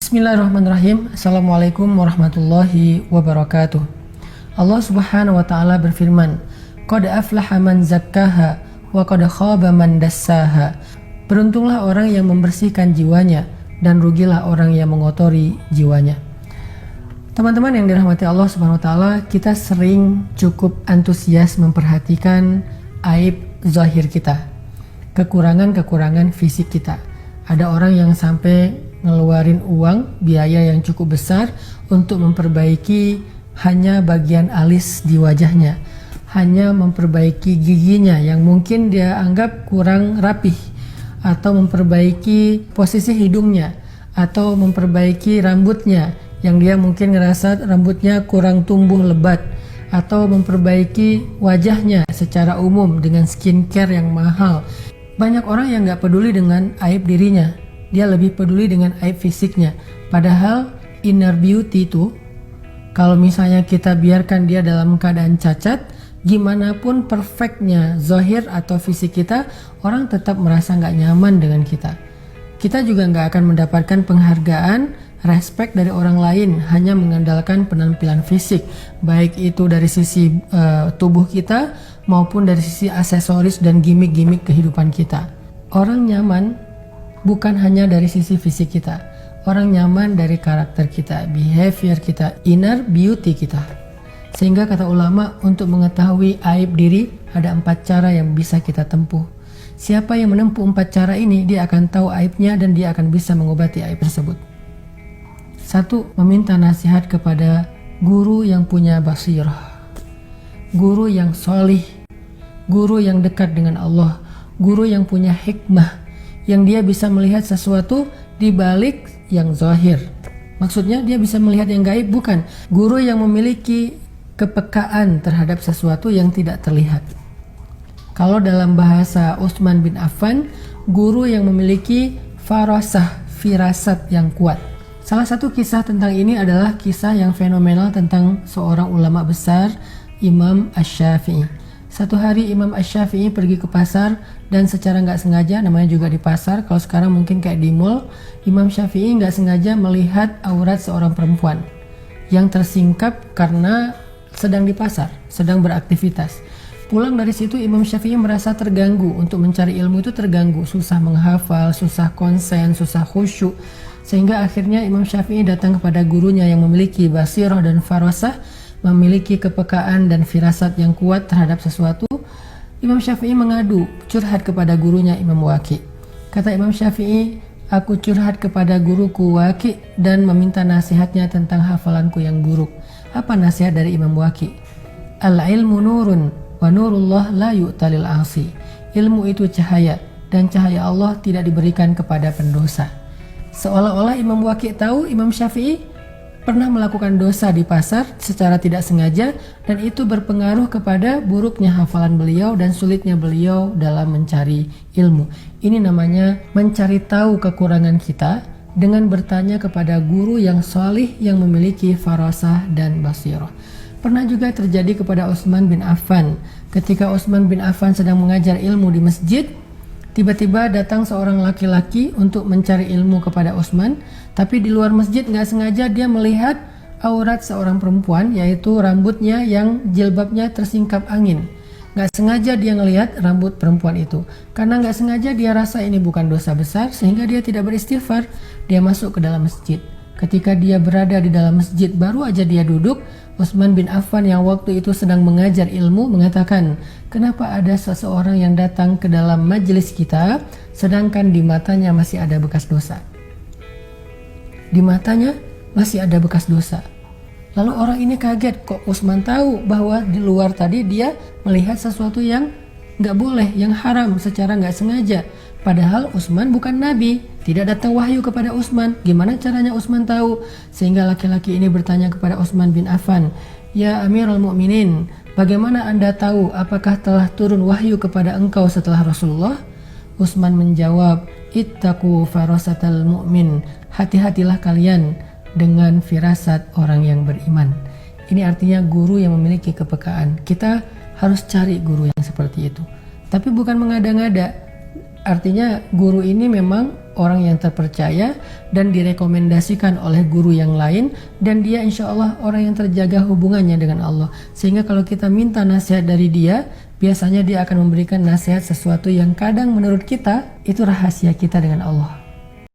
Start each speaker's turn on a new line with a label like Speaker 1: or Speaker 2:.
Speaker 1: Bismillahirrahmanirrahim. Assalamualaikum warahmatullahi wabarakatuh. Allah subhanahu wa ta'ala berfirman, Qad aflaha man zakkaha wa qad khaba man dassaha. Beruntunglah orang yang membersihkan jiwanya dan rugilah orang yang mengotori jiwanya. Teman-teman yang dirahmati Allah subhanahu wa ta'ala, kita sering cukup antusias memperhatikan aib zahir kita, kekurangan-kekurangan fisik kita. Ada orang yang sampai ngeluarin uang, biaya yang cukup besar untuk memperbaiki hanya bagian alis di wajahnya, hanya memperbaiki giginya yang mungkin dia anggap kurang rapih, atau memperbaiki posisi hidungnya, atau memperbaiki rambutnya yang dia mungkin ngerasa rambutnya kurang tumbuh lebat, atau memperbaiki wajahnya secara umum dengan skincare yang mahal. Banyak orang yang gak peduli dengan aib dirinya, dia lebih peduli dengan aib fisiknya. Padahal inner beauty itu, kalau misalnya kita biarkan dia dalam keadaan cacat, gimana pun perfectnya zahir atau fisik kita, orang tetap merasa gak nyaman dengan kita. Kita juga gak akan mendapatkan penghargaan, respect dari orang lain hanya mengandalkan penampilan fisik, baik itu dari sisi tubuh kita maupun dari sisi aksesoris dan gimmick-gimmick kehidupan kita. Orang nyaman bukan hanya dari sisi fisik kita, orang nyaman dari karakter kita, behavior kita, inner beauty kita. Sehingga kata ulama, untuk mengetahui aib diri ada 4 cara yang bisa kita tempuh. Siapa yang menempuh 4 cara ini, dia akan tahu aibnya dan dia akan bisa mengobati aib tersebut. 1. Meminta nasihat kepada guru yang punya basirah, guru yang solih, guru yang dekat dengan Allah, guru yang punya hikmah, yang dia bisa melihat sesuatu di balik yang zahir. Maksudnya dia bisa melihat yang gaib, bukan. Guru yang memiliki kepekaan terhadap sesuatu yang tidak terlihat. Kalau dalam bahasa Utsman bin Affan, guru yang memiliki farasah, firasat yang kuat. Salah satu kisah tentang ini adalah kisah yang fenomenal tentang seorang ulama besar, Imam Asy-Syafi'i. Satu hari Imam Asy-Syafi'i pergi ke pasar dan secara nggak sengaja, namanya juga di pasar, kalau sekarang mungkin kayak di mall, Imam Syafi'i nggak sengaja melihat aurat seorang perempuan yang tersingkap karena sedang di pasar, sedang beraktivitas. Pulang dari situ Imam Syafi'i merasa terganggu, untuk mencari ilmu itu terganggu, susah menghafal, susah konsen, susah khusyuk, sehingga akhirnya Imam Syafi'i datang kepada gurunya yang memiliki basirah dan farasah, memiliki kepekaan dan firasat yang kuat terhadap sesuatu. Imam Syafi'i mengadu, curhat kepada gurunya Imam Waqi'. Kata Imam Syafi'i, aku curhat kepada guruku Waqi' dan meminta nasihatnya tentang hafalanku yang buruk. Apa nasihat dari Imam Waqi'? Al-ilmu nurun wa nurullah la yu'talil asi. Ilmu itu cahaya dan cahaya Allah tidak diberikan kepada pendosa. Seolah-olah Imam Waqi' tahu Imam Syafi'i pernah melakukan dosa di pasar secara tidak sengaja, dan itu berpengaruh kepada buruknya hafalan beliau dan sulitnya beliau dalam mencari ilmu. Ini namanya mencari tahu kekurangan kita dengan bertanya kepada guru yang salih yang memiliki farasah dan basirah. Pernah juga terjadi kepada Utsman bin Affan. Ketika Utsman bin Affan sedang mengajar ilmu di masjid, tiba-tiba datang seorang laki-laki untuk mencari ilmu kepada Utsman, tapi di luar masjid nggak sengaja dia melihat aurat seorang perempuan, yaitu rambutnya yang jilbabnya tersingkap angin. Nggak sengaja dia ngelihat rambut perempuan itu. Karena nggak sengaja dia rasa ini bukan dosa besar, sehingga dia tidak beristighfar. Dia masuk ke dalam masjid. Ketika dia berada di dalam masjid, baru aja dia duduk, Utsman bin Affan yang waktu itu sedang mengajar ilmu mengatakan, kenapa ada seseorang yang datang ke dalam majelis kita sedangkan di matanya masih ada bekas dosa? Di matanya masih ada bekas dosa. Lalu orang ini kaget, kok Utsman tahu bahwa di luar tadi dia melihat sesuatu yang gak boleh, yang haram secara gak sengaja. Padahal Utsman bukan nabi, tidak datang wahyu kepada Utsman. Gimana caranya Utsman tahu? Sehingga laki-laki ini bertanya kepada Utsman bin Affan, Ya Amirul Mukminin, bagaimana Anda tahu apakah telah turun wahyu kepada engkau setelah Rasulullah? Utsman menjawab, Ittaqu farasatal mu'min, hati-hatilah kalian dengan firasat orang yang beriman. Ini artinya guru yang memiliki kepekaan. Kita harus cari guru yang seperti itu. Tapi bukan mengada-ngada. Artinya guru ini memang orang yang terpercaya dan direkomendasikan oleh guru yang lain, dan dia insya Allah orang yang terjaga hubungannya dengan Allah. Sehingga kalau kita minta nasihat dari dia, biasanya dia akan memberikan nasihat sesuatu yang kadang menurut kita itu rahasia kita dengan Allah.